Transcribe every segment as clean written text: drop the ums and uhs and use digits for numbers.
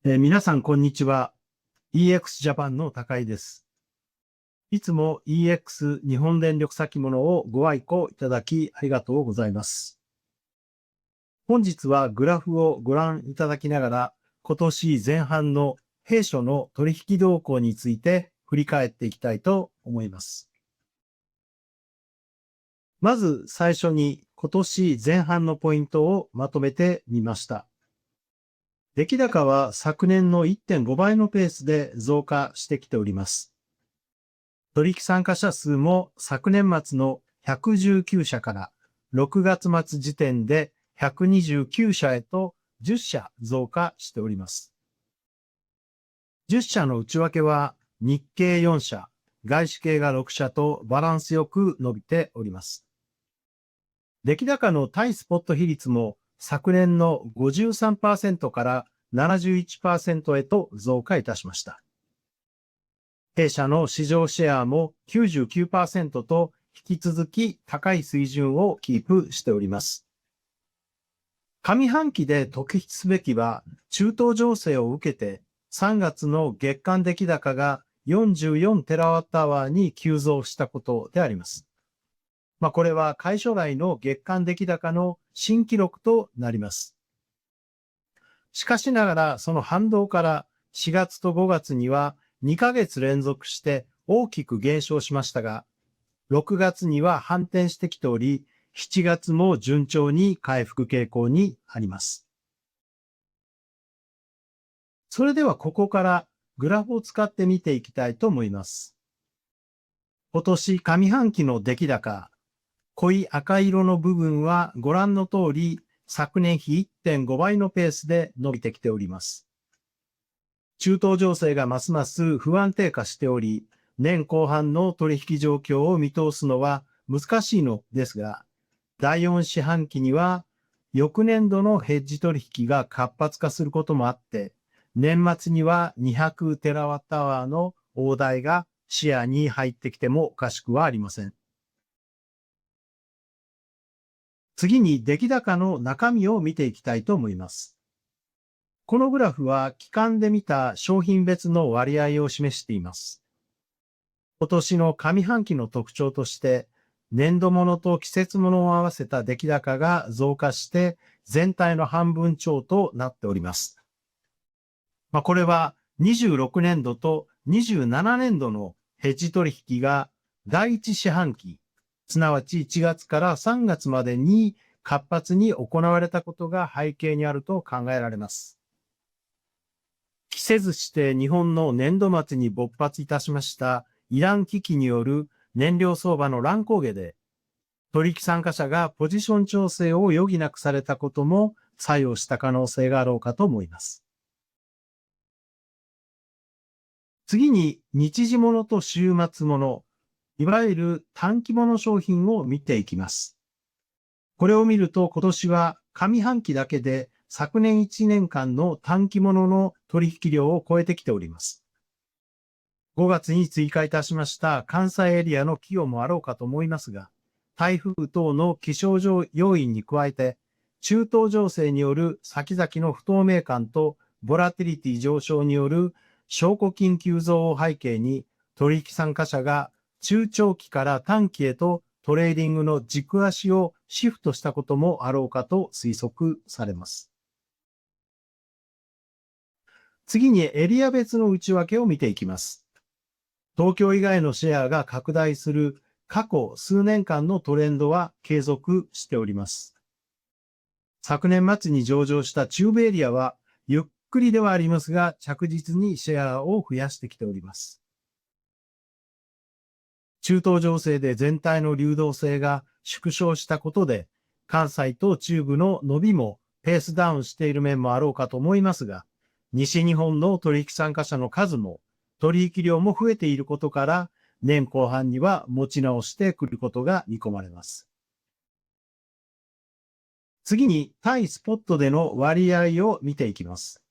皆さん、こんにちは。EX ジャパンの高井です。いつも EX 日本電力先物をご愛顧いただきありがとうございます。本日はグラフをご覧いただきながら、今年前半の弊社の取引動向について振り返っていきたいと思います。まず最初に今年前半のポイントをまとめてみました。出来高は昨年の 1.5 倍のペースで増加してきております。取引参加者数も昨年末の119社から6月末時点で129社へと10社増加しております。10社の内訳は日系4社、外資系が6社とバランスよく伸びております。出来高の対スポット比率も昨年の 53% から 71% へと増加いたしました。弊社の市場シェアも 99% と引き続き高い水準をキープしております。上半期で特筆すべきは中東情勢を受けて3月の月間出来高が44テラワットアワーに急増したことであります。これは会初来の月間出来高の新記録となります。しかしながらその反動から4月と5月には2ヶ月連続して大きく減少しましたが、6月には反転してきており、7月も順調に回復傾向にあります。それではここからグラフを使って見ていきたいと思います。今年上半期の出来高、濃い赤色の部分はご覧の通り昨年比 1.5 倍のペースで伸びてきております。中東情勢がますます不安定化しており、年後半の取引状況を見通すのは難しいのですが、第4四半期には翌年度のヘッジ取引が活発化することもあって、年末には200テラワットアワーの大台が視野に入ってきてもおかしくはありません。次に出来高の中身を見ていきたいと思います。このグラフは期間で見た商品別の割合を示しています。今年の上半期の特徴として、年度物と季節物を合わせた出来高が増加して全体の半分超となっております。これは26年度と27年度のヘッジ取引が第一四半期、すなわち1月から3月までに活発に行われたことが背景にあると考えられます。期せずして日本の年度末に勃発いたしましたイラン危機による燃料相場の乱高下で、取引参加者がポジション調整を余儀なくされたことも作用した可能性があろうかと思います。次に日時物と週末物、いわゆる短期物商品を見ていきます。これを見ると今年は上半期だけで昨年1年間の短期物の取引量を超えてきております。5月に追加いたしました関西エリアの寄与もあろうかと思いますが、台風等の気象要因に加えて、中東情勢による先々の不透明感とボラティリティ上昇による証拠金急増を背景に、取引参加者が中長期から短期へとトレーディングの軸足をシフトしたこともあろうかと推測されます。次にエリア別の内訳を見ていきます。東京以外のシェアが拡大する過去数年間のトレンドは継続しております。昨年末に上場した中部エリアはゆっくりではありますが着実にシェアを増やしてきております。中東情勢で全体の流動性が縮小したことで、関西と中部の伸びもペースダウンしている面もあろうかと思いますが、西日本の取引参加者の数も取引量も増えていることから、年後半には持ち直してくることが見込まれます。次に対スポットでの割合を見ていきます。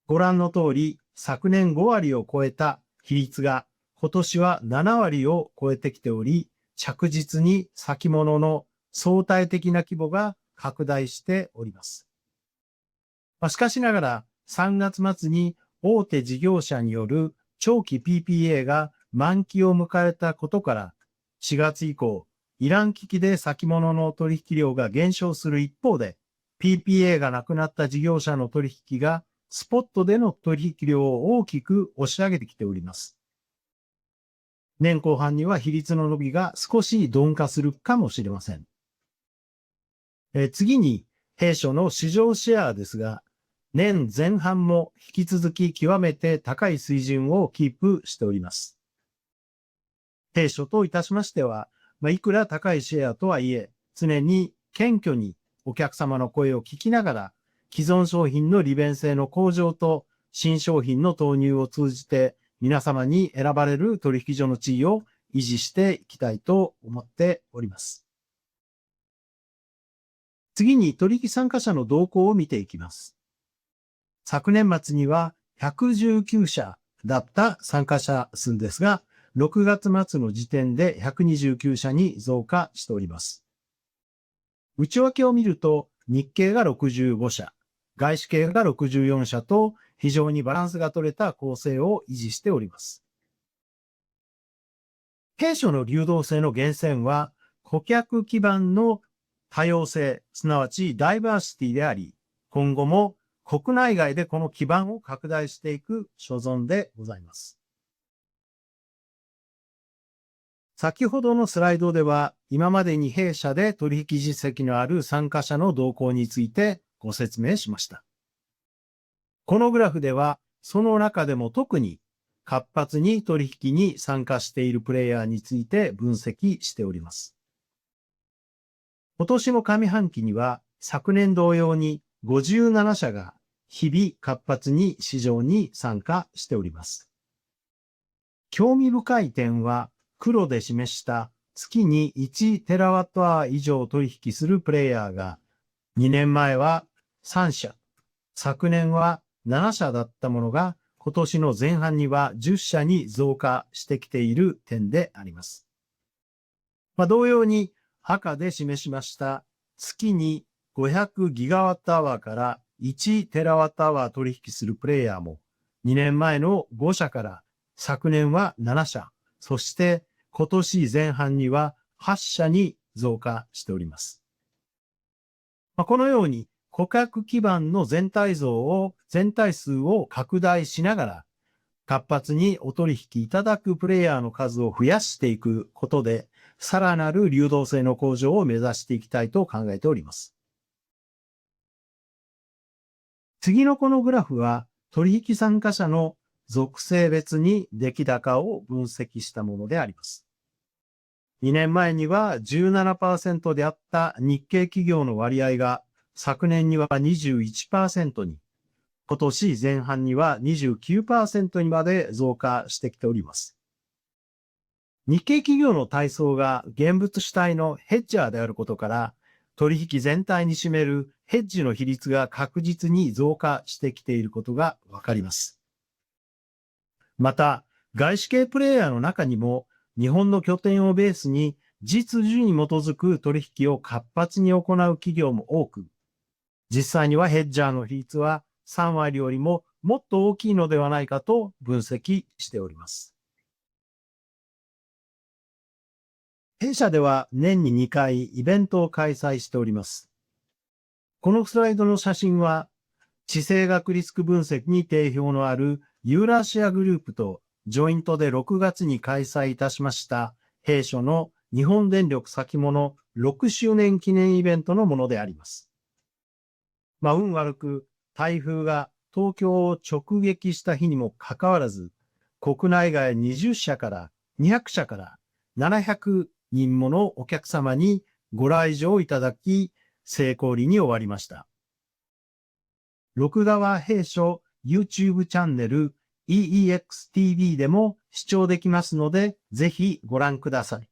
ご覧の通り、昨年5割を超えた比率が今年は7割を超えてきており、着実に先物の相対的な規模が拡大しております。しかしながら、3月末に大手事業者による長期 PPA が満期を迎えたことから、4月以降、イラン危機で先物の取引量が減少する一方で、PPA がなくなった事業者の取引がスポットでの取引量を大きく押し上げてきております。年後半には比率の伸びが少し鈍化するかもしれません。次に、弊社の市場シェアですが、年前半も引き続き極めて高い水準をキープしております。弊社といたしましては、いくら高いシェアとはいえ、常に謙虚にお客様の声を聞きながら、既存商品の利便性の向上と新商品の投入を通じて、皆様に選ばれる取引所の地位を維持していきたいと思っております。次に取引参加者の動向を見ていきます。昨年末には119社だった参加者数ですが、6月末の時点で129社に増加しております。内訳を見ると、日系が65社、外資系が64社と非常にバランスが取れた構成を維持しております。弊社の流動性の源泉は、顧客基盤の多様性、すなわちダイバーシティであり、今後も国内外でこの基盤を拡大していく所存でございます。先ほどのスライドでは、今までに弊社で取引実績のある参加者の動向についてご説明しました。このグラフでは、その中でも特に活発に取引に参加しているプレイヤーについて分析しております。今年の上半期には昨年同様に57社が日々活発に市場に参加しております。興味深い点は黒で示した月に1テラワットアワー以上取引するプレイヤーが2年前は3社、昨年は7社だったものが今年の前半には10社に増加してきている点であります。同様に赤で示しました月に500ギガワットアワーから1テラワットアワー取引するプレイヤーも2年前の5社から昨年は7社、そして今年前半には8社に増加しております。このように顧客基盤の全体数を拡大しながら活発にお取引いただくプレイヤーの数を増やしていくことで、さらなる流動性の向上を目指していきたいと考えております。次のこのグラフは、取引参加者の属性別に出来高を分析したものであります。2年前には 17% であった日系企業の割合が、昨年には 21% に、今年前半には 29% にまで増加してきております。日系企業の大層が現物主体のヘッジャーであることから、取引全体に占めるヘッジの比率が確実に増加してきていることがわかります。また、外資系プレイヤーの中にも、日本の拠点をベースに実需に基づく取引を活発に行う企業も多く、実際にはヘッジャーの比率は3割よりももっと大きいのではないかと分析しております。弊社では年に2回イベントを開催しております。このスライドの写真は、地政学リスク分析に定評のあるユーラシアグループとジョイントで6月に開催いたしました弊社の日本電力先物6周年記念イベントのものであります。運悪く台風が東京を直撃した日にもかかわらず、国内外20社から200社から700人ものお客様にご来場いただき、成功裏に終わりました。録画は弊社 YouTube チャンネル EEXTV でも視聴できますので、ぜひご覧ください。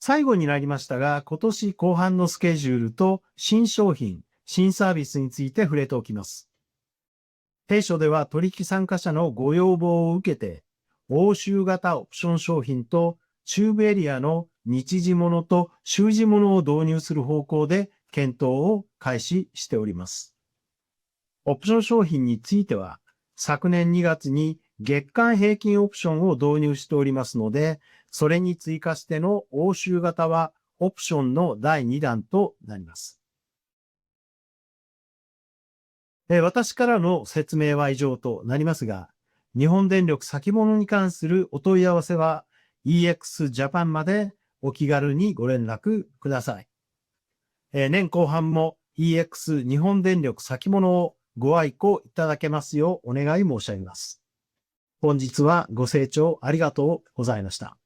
最後になりましたが、今年後半のスケジュールと新商品、新サービスについて触れておきます。弊社では取引参加者のご要望を受けて、欧州型オプション商品と中部エリアの日時物と週時物を導入する方向で検討を開始しております。オプション商品については、昨年2月に月間平均オプションを導入しておりますので、それに追加しての欧州型はオプションの第2弾となります。私からの説明は以上となりますが、日本電力先物に関するお問い合わせは EX Japan までお気軽にご連絡ください。年後半も EX 日本電力先物をご愛顧いただけますようお願い申し上げます。本日はご清聴ありがとうございました。